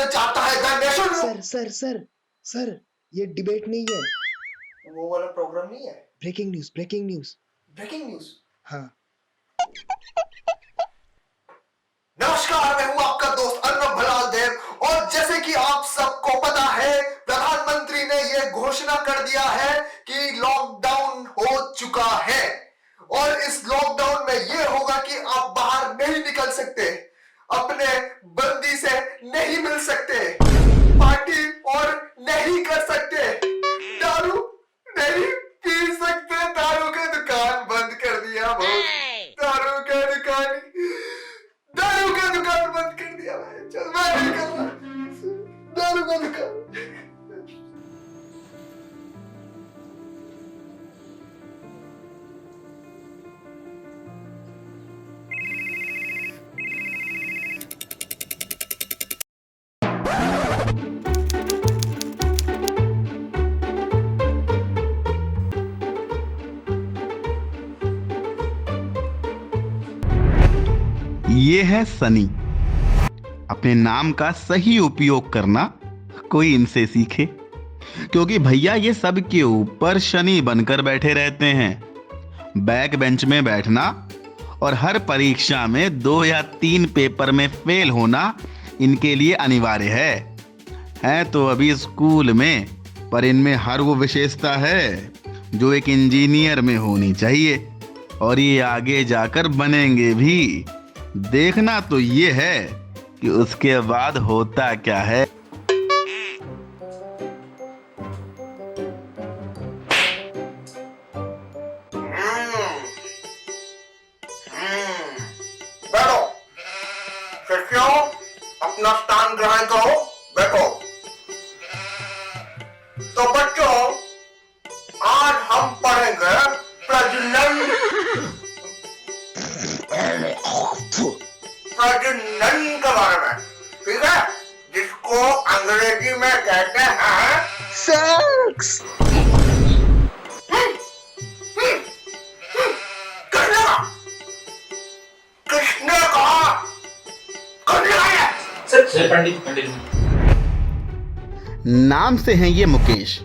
चाहता है the nation. Sir ये डिबेट नहीं है, वो वाला प्रोग्राम नहीं है। Breaking news. Breaking news. हाँ। नमस्कार, मैं हूं आपका दोस्त अर्नब भलाल देव, और जैसे कि आप सबको पता है, प्रधानमंत्री ने यह घोषणा कर दिया है कि लॉकडाउन हो चुका है, और इस लॉकडाउन में यह होगा कि आप बाहर नहीं निकल सकते, अपने बंदी से नहीं मिल सकते, पार्टी और नहीं कर सकते, दारू नहीं पी सकते, दारू की दुकान बंद कर दिया, दारू की दुकान बंद कर दिया भाई। चल मैं नहीं कर रहा दारू का दुकान। ये है सनी। अपने नाम का सही उपयोग करना कोई इनसे सीखे, क्योंकि भैया ये सब के ऊपर शनि बनकर बैठे रहते हैं। बैक बेंच में बैठना और हर परीक्षा में 2 या 3 पेपर में फेल होना इनके लिए अनिवार्य है तो अभी स्कूल में, पर इनमें हर वो विशेषता है जो एक इंजीनियर में होनी चाहिए, और ये आगे जाकर बनेंगे भी। देखना तो ये है कि उसके बाद होता क्या है। बैठो शिष्यों, अपना स्थान ग्रहण करो, बैठो। तो बच्चों, आज हम पढ़ेंगे प्रजनन के बारे में, ठीक है, जिसको अंग्रेजी में कहते हैं सेक्स। किसने कहा? सर पंडित नाम से हैं ये मुकेश,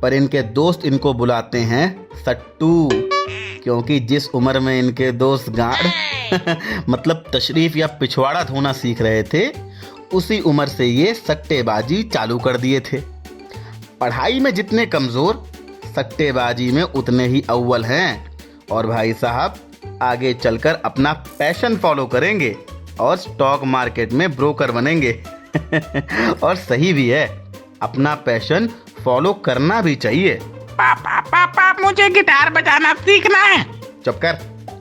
पर इनके दोस्त इनको बुलाते हैं सट्टू, क्योंकि जिस उम्र में इनके दोस्त गांड मतलब तशरीफ या पिछवाड़ा धोना सीख रहे थे, उसी उम्र से ये सट्टेबाजी चालू कर दिए थे। पढ़ाई में जितने कमजोर, सट्टेबाजी में उतने ही अव्वल हैं। और भाई साहब आगे चलकर अपना पैशन फॉलो करेंगे और स्टॉक मार्केट में ब्रोकर बनेंगे। और सही भी है, अपना पैशन फॉलो करना भी चाहिए। पापा मुझे गिटार बजाना सीखना है। चुप कर,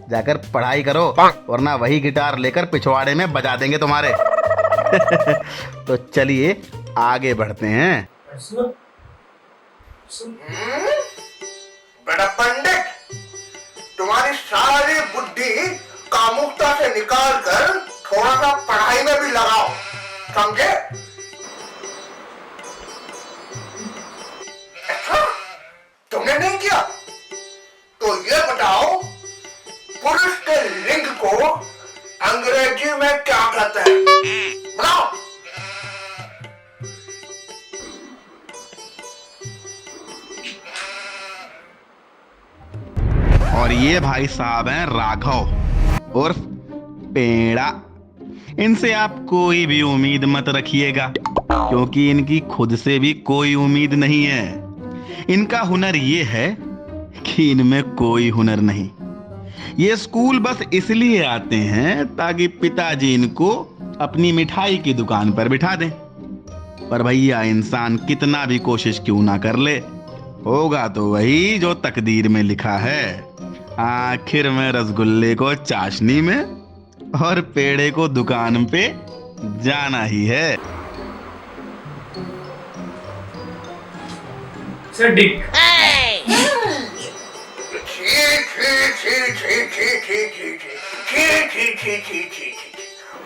जाकर पढ़ाई करो, वरना वही गिटार लेकर पिछवाड़े में बजा देंगे तुम्हारे। तो चलिए आगे बढ़ते हैं। बेटा पंडित, तुम्हारी सारी बुद्धि कामुकता से निकाल कर थोड़ा सा पढ़ाई में भी लगाओ, समझे? अच्छा, तुमने नहीं किया तो ये बताओ, पुरुष के लिंग को अंग्रेजी में क्या कहते हैं? बताओ। और ये भाई साहब हैं राघव उर्फ पेड़ा। इनसे आप कोई भी उम्मीद मत रखिएगा, क्योंकि इनकी खुद से भी कोई उम्मीद नहीं है। इनका हुनर ये है कि इनमें कोई हुनर नहीं। ये स्कूल बस इसलिए आते हैं ताकि पिताजी इनको अपनी मिठाई की दुकान पर बिठा दें। पर भैया इंसान कितना भी कोशिश क्यों ना कर ले, होगा तो वही जो तकदीर में लिखा है। आखिर में रसगुल्ले को चाशनी में और पेड़े को दुकान पे जाना ही है। Sir Dick.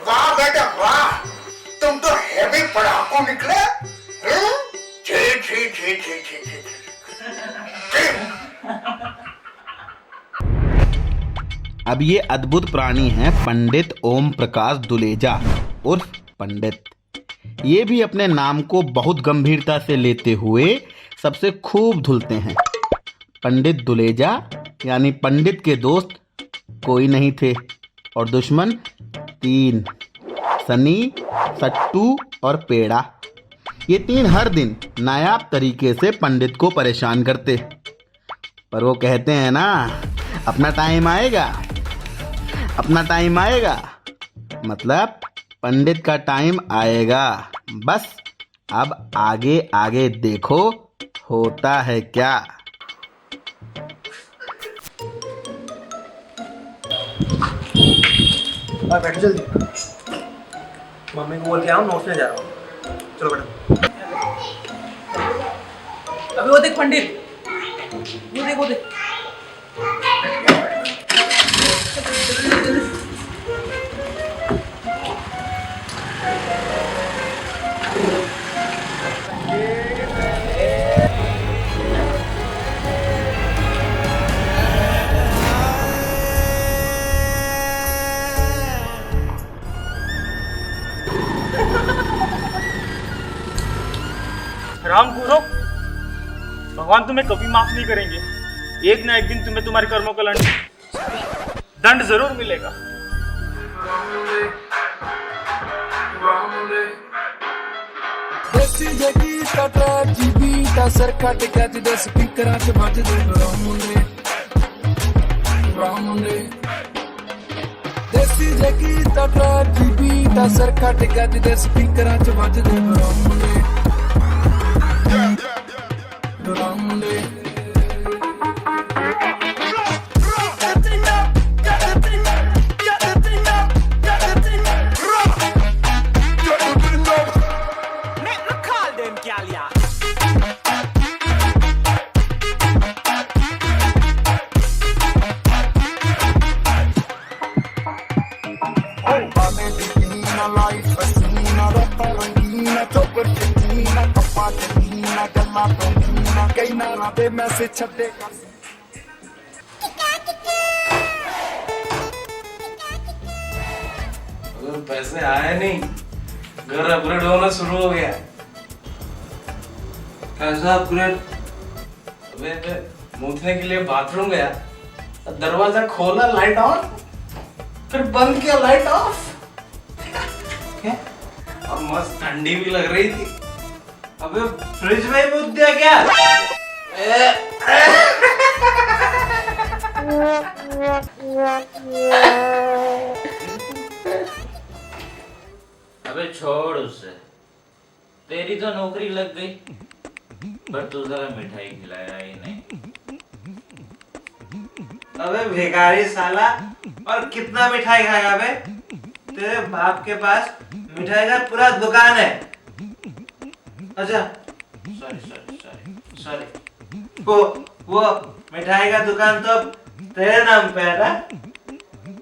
वाह बेटा वाह, तुम तो हैवी पढ़ाकू निकले। अब ये अद्भुत प्राणी हैं पंडित ओम प्रकाश दुलेजा उर्फ पंडित। ये भी अपने नाम को बहुत गंभीरता से लेते हुए सबसे खूब धुलते हैं। पंडित दुलेजा यानी पंडित के दोस्त कोई नहीं थे और दुश्मन 3, सनी, सट्टू और पेड़ा। ये 3 हर दिन नायाब तरीके से पंडित को परेशान करते, पर वो कहते हैं ना, अपना टाइम आएगा, अपना टाइम आएगा, मतलब पंडित का टाइम आएगा। बस अब आगे आगे देखो होता है क्या। और बैठो जल्दी। मम्मी को बोल के आओ, नोट्स ले जा रहा हूँ। चलो बैठो। अबे वो देख पंडित, वो देख। राम गुरु, भगवान तुम्हें कभी माफ नहीं करेंगे। एक ना एक दिन तुम्हें तुम्हारे कर्मों का दंड जरूर मिलेगा। अगर पैसे आए नहीं, घर अपग्रेड होना शुरू हो गया। कैसा अपग्रेड? अबे मूतने के लिए बाथरूम गया, दरवाजा खोला, लाइट ऑन, फिर बंद किया, लाइट ऑफ। और मस्त ठंडी भी लग रही थी। अबे फ्रिज में ही मूत दिया क्या? अबे छोड़ उसे, तेरी तो नौकरी लग गई, पर तू जरा मिठाई खिलाया ही नहीं। अबे भिखारी साला, और कितना मिठाई खाएगा बे? तेरे बाप के पास मिठाई का पूरा दुकान है। अच्छा, सॉरी, वो मिठाई का दुकान तो तेरे नाम पे है ना,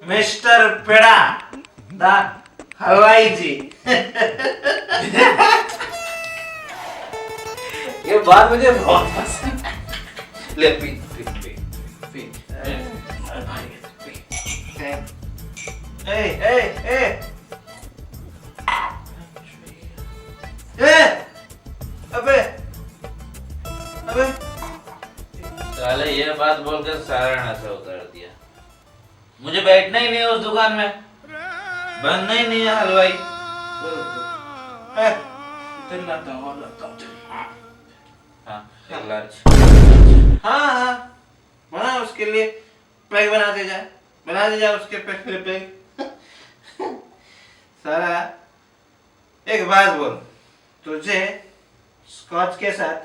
मिस्टर पेड़ा दा हलवाई जी। ये बात मुझे बहुत पसंद है। ले पी। अबे साले ये बात बोलकर सारा नशा उतार दिया। मुझे बैठना ही नहीं है उस दुकान में, बनना ही नहीं है हलवाई। हाँ, बना उसके लिए पैक बना दे जा उसके पैक। सारा एक बात बोल, तुझे स्कॉच के साथ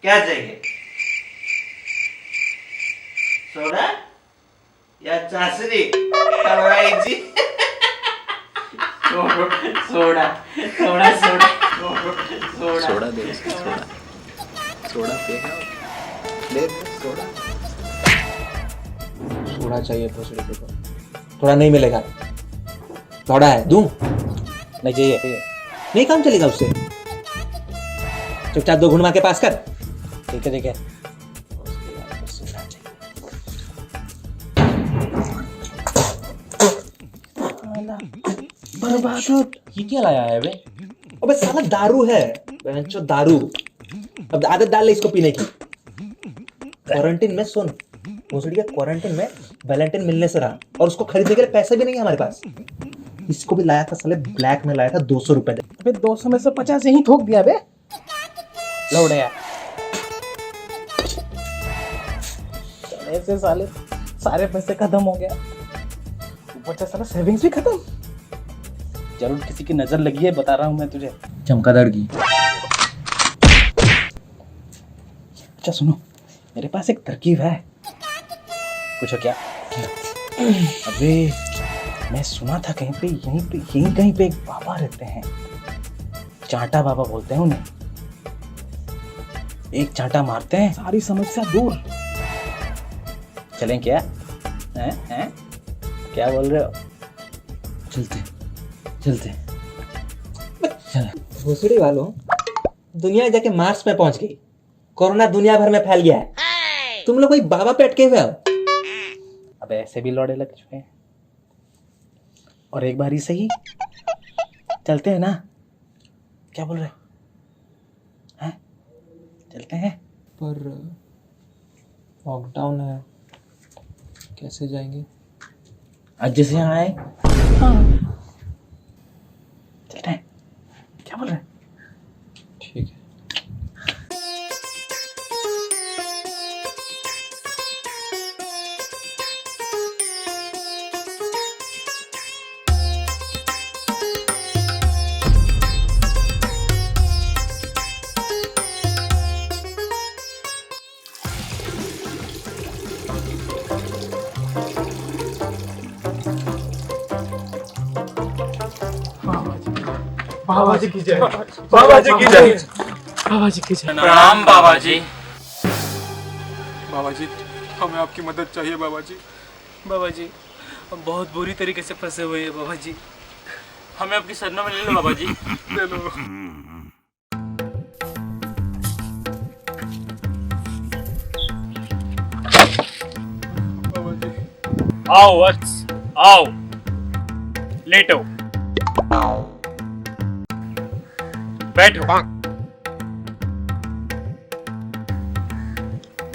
क्या चाहिए? सोडा या चाशनी? हलवाई जी। सोडा दे सोडा पिएगा, ले सोडा। सोडा चाहिए 200 रुपये को, थोड़ा नहीं मिलेगा। थोड़ा है, दूं? नहीं चाहिए, नहीं काम चलेगा उससे। चुपचाप 2 घुंड मार के पास कर। ठीक है। बर्बाद हो। ये क्या लाया है बे? अबे साला दारू है, बेंचो दारू। अब आदत डाल ले इसको पीने की। क्वारंटीन में सुन, भोसड़ी के क्वारंटीन में वैलेंटाइन मिलने से रहा और उसको खरीदने के लिए पैसे भी नहीं है हमारे पास। इसको भी लाया था साले, ब्लैक में लाया था 200 रुपए। अबे 200 में से 50 यही ठोक दिया बे। लौड़े यार, ऐसे साले सारे पैसे खत्म हो गया, ऊपर से साला सेविंग्स भी खत्म। जरूर किसी की नजर लगी है, बता रहा हूं मैं तुझे। चमकादड़ की। अच्छा सुनो, मेरे पास एक तरकीब है। पूछो क्या? अबे मैं सुना था कहीं पे यहीं कहीं पे एक बाबा रहते हैं, चांटा बाबा बोलते हैं उन्हें। एक चांटा मारते हैं, सारी समस्या दूर। चलें क्या? हैं? क्या बोल रहे हो? चलते चलते। भोसड़ी वालों, दुनिया जाके मार्स में पहुंच गई, कोरोना दुनिया भर में फैल गया है, तुम लोग कोई बाबा पे अटके हुए हो। अब ऐसे भी लौड़े लग चुके हैं, और एक बार ही सही चलते हैं ना? क्या बोल रहे हैं? चलते हैं। पर लॉकडाउन है, कैसे जाएंगे? आज जैसे यहाँ आए, चलते हैं। क्या बोल रहे हैं? ठीक है। बाबा जी की जय, बाबा जी की जय, बाबा जी की जय। प्रणाम बाबा जी। बाबा जी, हमें आपकी मदद चाहिए बाबा जी। बाबा जी हम बहुत बुरी तरीके से फंसे हुए हैं बाबा जी, हमें आपकी शरण में ले लो बाबा जी। ले लो। बाबा जी, आओ वत्स, आओ, लेटो, बैठो।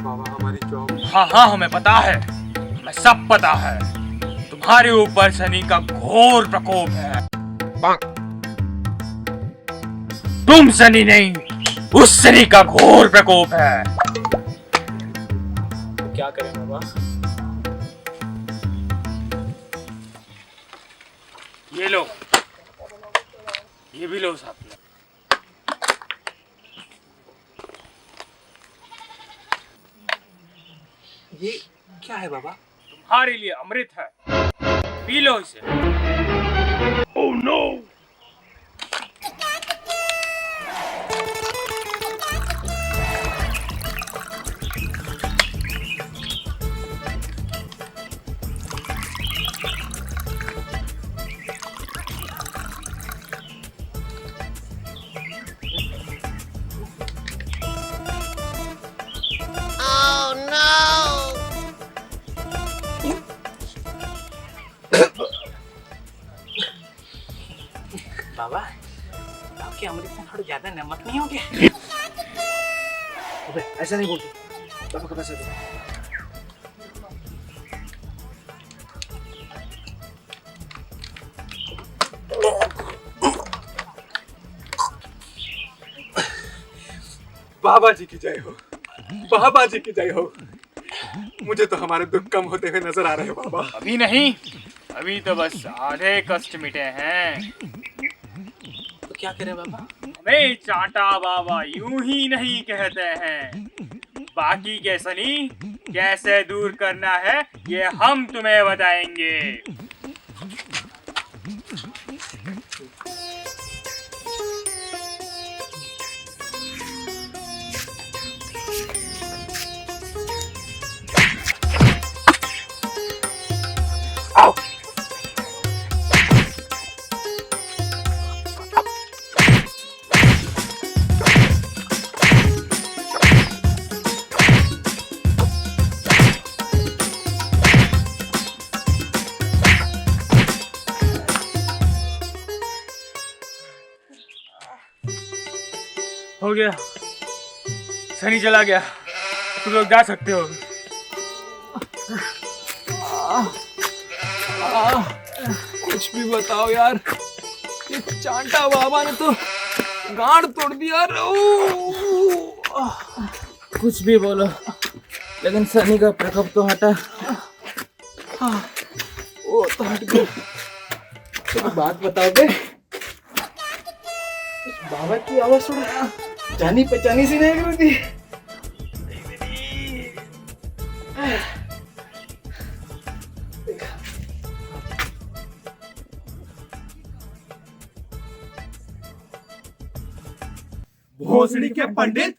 बाबा हमारी जॉब। हाँ हमें पता है, हमें सब पता है, तुम्हारे ऊपर शनि का घोर प्रकोप है। तुम शनि नहीं, उस शनि का घोर प्रकोप है। तो क्या करें बाबा? ये लो, ये भी लो साथ में। ये क्या है बाबा? तुम्हारे लिए अमृत है, पी लो इसे। Oh no! बाबा, आपके अमृत में थोड़ा ज्यादा नमक नहीं हो गया? अबे ऐसा नहीं बोलते, बाबा का पैसा दे। बाबा जी की जय हो, बाबा जी की जय हो। मुझे तो हमारे दुख कम होते हुए नजर आ रहे हैं बाबा। अभी नहीं, अभी तो बस आधे कष्ट मिटे हैं। तो क्या करें बाबा? हमें चांटा बाबा यूं ही नहीं कहते हैं, बाकी के शनि कैसे दूर करना है ये हम तुम्हें बताएंगे। आओ। हो गया, सनी चला गया, तुम लोग जा सकते हो। कुछ भी बताओ यार, ये चांटा बाबा ने तो गांड तोड़ दिया। कुछ भी बोलो, लेकिन सनी का प्रकोप तो हटा। वो तो हट गया। तो बात बताओगे? उस बाबा की आवाज सुना, जानी पहचानी सी नहीं लग रही थी। भोसड़ी के पंडित